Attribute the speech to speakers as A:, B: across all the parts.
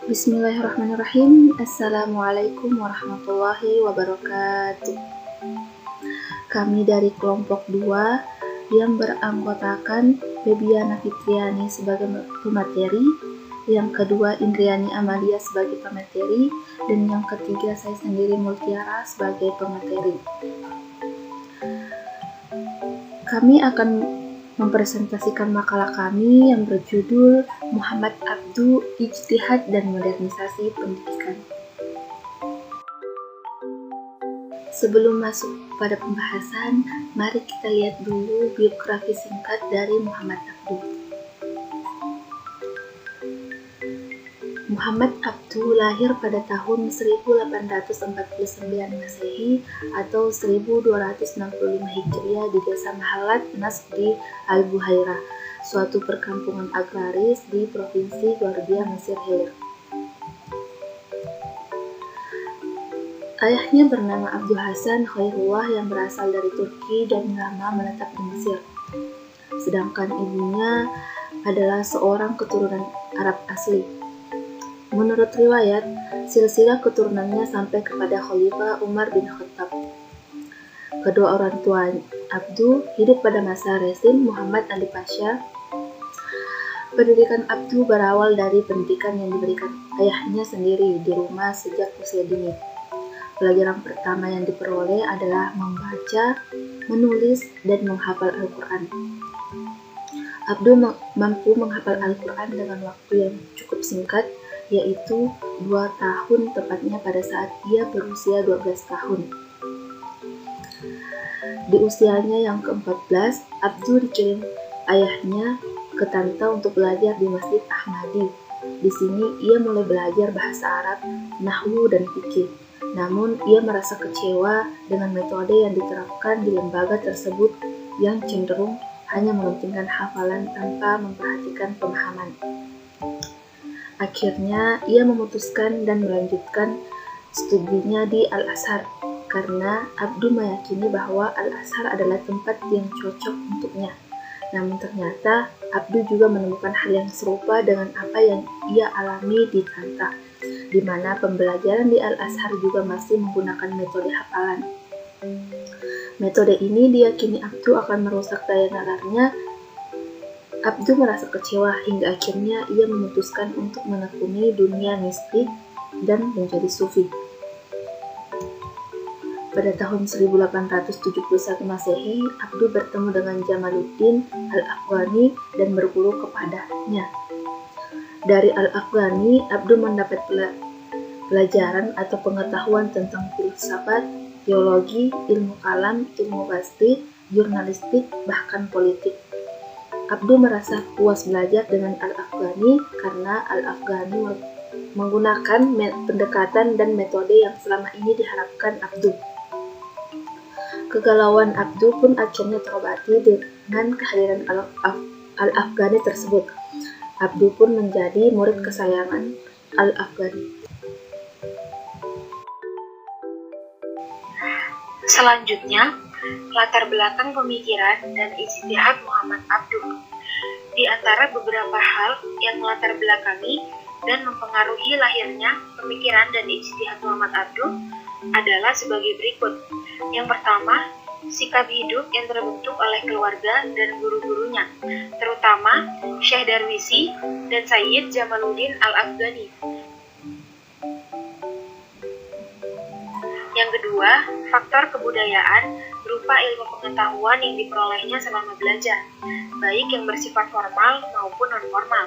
A: Bismillahirrahmanirrahim. Assalamualaikum warahmatullahi wabarakatuh. Kami dari kelompok 2 yang beranggotakan Febiana Fitriani sebagai pemateri, yang kedua Indriani Amalia sebagai pemateri, dan yang ketiga saya sendiri Multiara sebagai pemateri. Kami akan mempresentasikan makalah kami yang berjudul Muhammad Abduh, Ijtihad dan Modernisasi Pendidikan. Sebelum masuk pada pembahasan, mari kita lihat dulu biografi singkat dari Muhammad Abduh. Muhammad Abduh lahir pada tahun 1849 Masehi atau 1265 Hijriah di desa Mahalat Nasb di Al-Buhairah, suatu perkampungan agraris di Provinsi Gharbia, Mesir. Ayahnya bernama Abdul Hasan Khairullah yang berasal dari Turki dan lama menetap di Mesir. Sedangkan ibunya adalah seorang keturunan Arab asli. Menurut riwayat, silsilah keturunannya sampai kepada Khalifah Umar bin Khattab. Kedua orang tua Abduh hidup pada masa rezim Muhammad Ali Pasha. Pendidikan Abduh berawal dari pendidikan yang diberikan ayahnya sendiri di rumah sejak usia dini. Pelajaran pertama yang diperoleh adalah membaca, menulis, dan menghafal Al-Quran. Abduh mampu menghafal Al-Quran dengan waktu yang cukup singkat, yaitu 2 tahun tepatnya pada saat ia berusia 12 tahun. Di usianya yang ke-14, Abduh dikirim ayahnya ke Tanta untuk belajar di Masjid Ahmadi. Di sini ia mulai belajar bahasa Arab, nahwu, dan fikih. Namun ia merasa kecewa dengan metode yang diterapkan di lembaga tersebut yang cenderung hanya mementingkan hafalan tanpa memperhatikan pemahaman. Akhirnya, ia memutuskan dan melanjutkan studinya di Al-Azhar karena Abduh meyakini bahwa Al-Azhar adalah tempat yang cocok untuknya. Namun ternyata, Abduh juga menemukan hal yang serupa dengan apa yang ia alami di Tanta, di mana pembelajaran di Al-Azhar juga masih menggunakan metode hafalan. Metode ini diyakini Abduh akan merusak daya nalarnya. Abduh merasa kecewa hingga akhirnya ia memutuskan untuk menekuni dunia mistik dan menjadi sufi. Pada tahun 1871 Masehi, Abduh bertemu dengan Jamaluddin Al-Afghani dan berguru kepadanya. Dari Al-Afghani, Abduh mendapat pelajaran atau pengetahuan tentang filsafat, teologi, ilmu kalam, ilmu pasti, jurnalistik, bahkan politik. Abduh merasa puas belajar dengan Al-Afghani karena Al-Afghani menggunakan pendekatan dan metode yang selama ini diharapkan Abduh. Kegalauan Abduh pun akhirnya terobati dengan kehadiran Al-Afghani tersebut. Abduh pun menjadi murid kesayangan Al-Afghani.
B: Selanjutnya, latar belakang pemikiran dan ijtihad Muhammad Abduh. Di antara beberapa hal yang melatar belakangi dan mempengaruhi lahirnya pemikiran dan ijtihad Muhammad Abduh adalah sebagai berikut. Yang pertama, sikap hidup yang terbentuk oleh keluarga dan guru-gurunya, terutama Syekh Darwisi dan Sayyid Jamaluddin Al-Afghani. Yang kedua, faktor kebudayaan berupa ilmu pengetahuan yang diperolehnya selama belajar, baik yang bersifat formal maupun non-formal.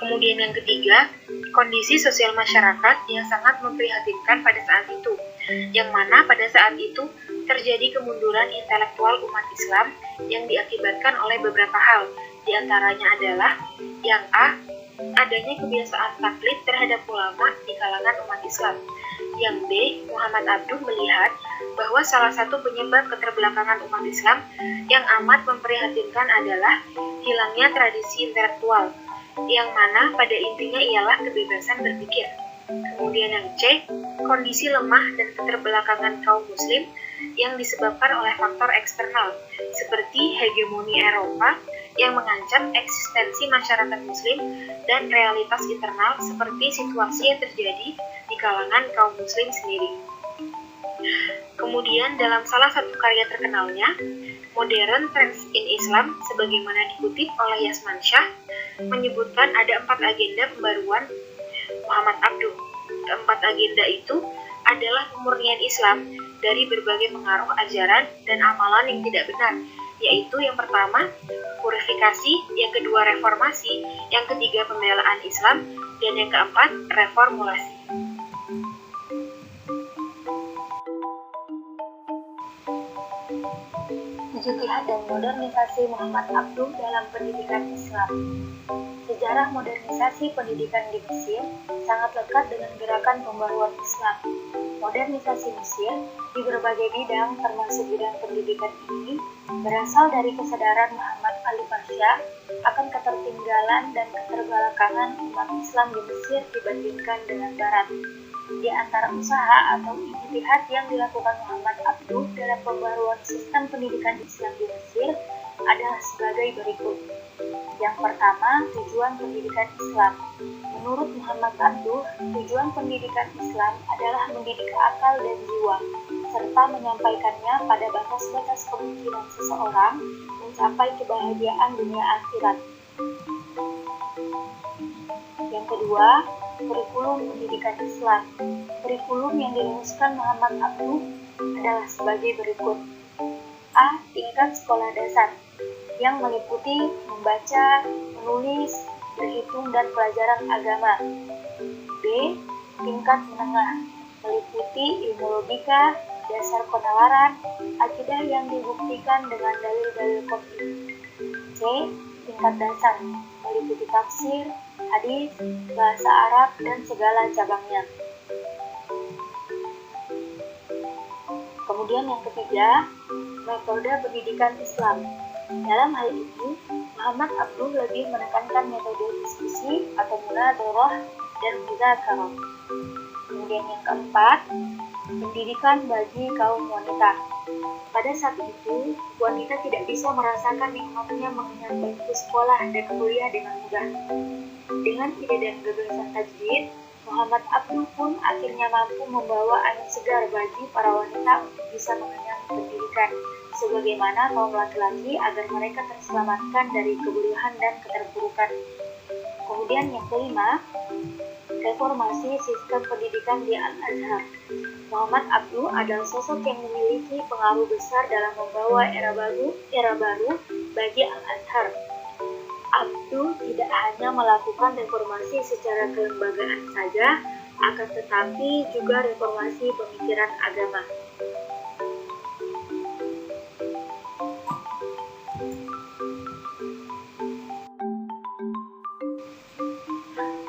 B: Kemudian yang ketiga, kondisi sosial masyarakat yang sangat memprihatinkan pada saat itu, yang mana pada saat itu terjadi kemunduran intelektual umat Islam yang diakibatkan oleh beberapa hal, diantaranya adalah yang A, adanya kebiasaan taklid terhadap ulama di kalangan umat Islam. Yang B, Muhammad Abduh melihat bahwa salah satu penyebab keterbelakangan umat Islam yang amat memprihatinkan adalah hilangnya tradisi intelektual, yang mana pada intinya ialah kebebasan berpikir. Kemudian yang C, kondisi lemah dan keterbelakangan kaum muslim yang disebabkan oleh faktor eksternal, seperti hegemoni Eropa yang mengancam eksistensi masyarakat Muslim dan realitas internal seperti situasi yang terjadi di kalangan kaum Muslim sendiri. Kemudian dalam salah satu karya terkenalnya, Modern Trends in Islam, sebagaimana dikutip oleh Yasman Shah, menyebutkan ada 4 agenda pembaruan Muhammad Abduh. Keempat agenda itu adalah pemurnian Islam dari berbagai pengaruh ajaran dan amalan yang tidak benar, yaitu yang pertama, purifikasi, yang kedua, reformasi, yang ketiga, pembelaan Islam, dan yang keempat, reformulasi.
A: Ijtihad dan modernisasi Muhammad Abduh dalam pendidikan Islam. Sejarah modernisasi pendidikan di Mesir sangat lekat dengan gerakan pembaruan Islam. Modernisasi Mesir di berbagai bidang, termasuk bidang pendidikan ini, berasal dari kesadaran Muhammad Al-Pasha akan ketertinggalan dan keterbelakangan umat Islam di Mesir dibandingkan dengan Barat. Di antara usaha atau ijtihad yang dilakukan Muhammad Abduh dalam pembaruan sistem pendidikan Islam di Mesir adalah sebagai berikut. Yang pertama, tujuan pendidikan Islam. Menurut Muhammad Abduh, tujuan pendidikan Islam adalah mendidik akal dan jiwa, serta menyampaikannya pada batas-batas kemungkinan seseorang mencapai kebahagiaan dunia akhirat. Yang kedua, kurikulum pendidikan Islam. Kurikulum yang dirumuskan Muhammad Abduh adalah sebagai berikut. A. Tingkat sekolah dasar, yang meliputi membaca, menulis, berhitung, dan pelajaran agama. B. Tingkat menengah, meliputi ilmu logika, dasar penalaran, akidah yang dibuktikan dengan dalil-dalil qat'i. C. Tingkat dasar, meliputi tafsir, hadis, bahasa Arab, dan segala cabangnya. Kemudian yang ketiga, metode pendidikan Islam. Dalam hal ini, Muhammad Abduh lebih menekankan metode diskusi atau munadharah dan muzakarah. Kemudian yang keempat, pendidikan bagi kaum wanita. Pada saat itu, wanita tidak bisa merasakan nikmatnya mengenyam bangku sekolah dan kuliah dengan mudah. Dengan ide dan gagasan tajdid, Muhammad Abduh pun akhirnya mampu membawa angin segar bagi para wanita untuk bisa mengenyam pendidikan, sebagaimana kaum laki-laki agar mereka terselamatkan dari kebodohan dan keterpurukan. Kemudian yang kelima, reformasi sistem pendidikan di Al-Azhar. Muhammad Abduh adalah sosok yang memiliki pengaruh besar dalam membawa era baru bagi Al-Azhar. Abduh tidak hanya melakukan reformasi secara kelembagaan saja, akan tetapi juga reformasi pemikiran agama.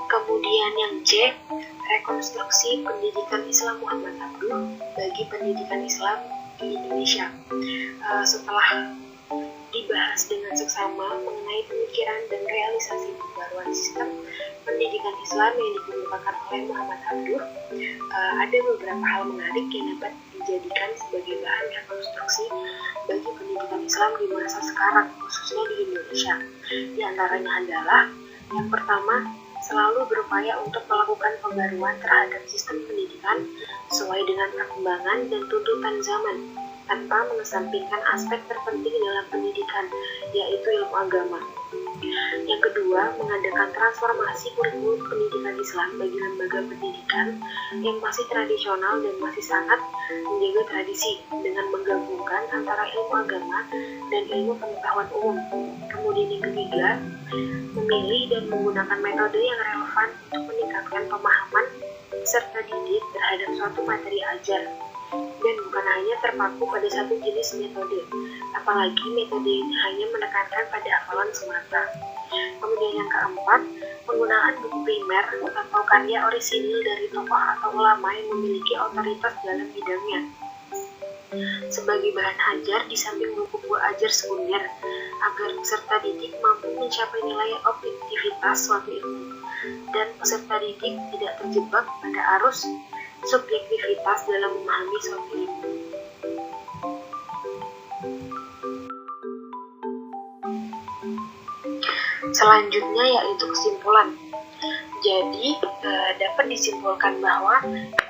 B: Kemudian yang C, rekonstruksi pendidikan Islam Muhammad Abduh bagi pendidikan Islam di Indonesia. Setelah dibahas dengan seksama mengenai pemikiran dan realisasi pembaruan sistem pendidikan Islam yang dikemukakan oleh Muhammad Abduh, ada beberapa hal menarik yang dapat dijadikan sebagai bahan rekonstruksi bagi pendidikan Islam di masa sekarang, khususnya di Indonesia. Di antaranya adalah yang pertama, selalu berupaya untuk melakukan pembaruan terhadap sistem pendidikan sesuai dengan perkembangan dan tuntutan zaman, tanpa mengesampingkan aspek terpenting dalam pendidikan, yaitu ilmu agama. Yang kedua, mengadakan transformasi kurikulum pendidikan Islam bagi lembaga pendidikan yang masih tradisional dan masih sangat menjaga tradisi, dengan menggabungkan antara ilmu agama dan ilmu pengetahuan umum. Kemudian yang ketiga, memilih dan menggunakan metode yang relevan untuk meningkatkan pemahaman serta didik terhadap suatu materi ajar, dan bukan hanya terpaku pada satu jenis metode, apalagi metode ini hanya menekankan pada hafalan semata. Kemudian yang keempat, penggunaan buku primer atau karya orisinil dari tokoh atau ulama yang memiliki otoritas dalam bidangnya sebagai bahan ajar di samping buku-buku ajar sekunder, agar peserta didik mampu mencapai nilai objektivitas suatu ilmu dan peserta didik tidak terjebak pada arus subjektivitas dalam memahami suatu ilmu. Selanjutnya yaitu kesimpulan. Jadi, dapat disimpulkan bahwa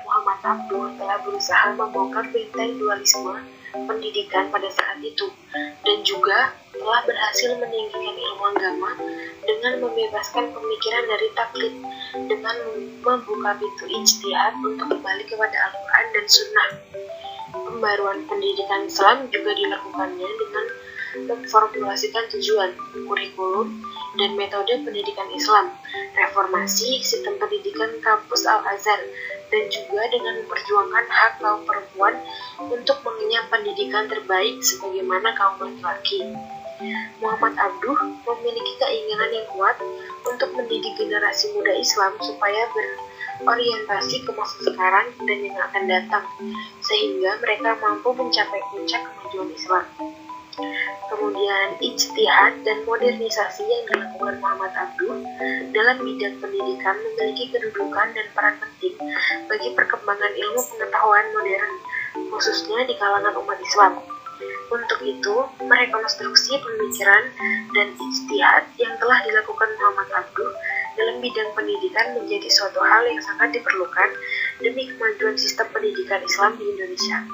B: Muhammad Abduh telah berusaha membongkar benteng dualisme pendidikan pada saat itu, dan juga telah berhasil meninggikan ilmu agama dengan membebaskan pemikiran dari taklid, dengan membuka pintu ijtihad untuk kembali kepada Al-Quran dan Sunnah. Pembaruan pendidikan Islam juga dilakukannya dengan memformulasikan tujuan, kurikulum, dan metode pendidikan Islam, reformasi sistem pendidikan kampus Al-Azhar, dan juga dengan memperjuangkan hak kaum perempuan untuk mengenyam pendidikan terbaik sebagaimana kaum laki-laki. Muhammad Abduh memiliki keinginan yang kuat untuk mendidik generasi muda Islam supaya berorientasi ke masa sekarang dan yang akan datang, sehingga mereka mampu mencapai puncak kemajuan Islam. Kemudian ijtihad dan modernisasi yang dilakukan Muhammad Abduh dalam bidang pendidikan memiliki kedudukan dan peran penting bagi perkembangan ilmu pengetahuan modern, khususnya di kalangan umat Islam. Untuk itu, merekonstruksi pemikiran dan ijtihad yang telah dilakukan Muhammad Abduh dalam bidang pendidikan menjadi suatu hal yang sangat diperlukan demi kemajuan sistem pendidikan Islam di Indonesia.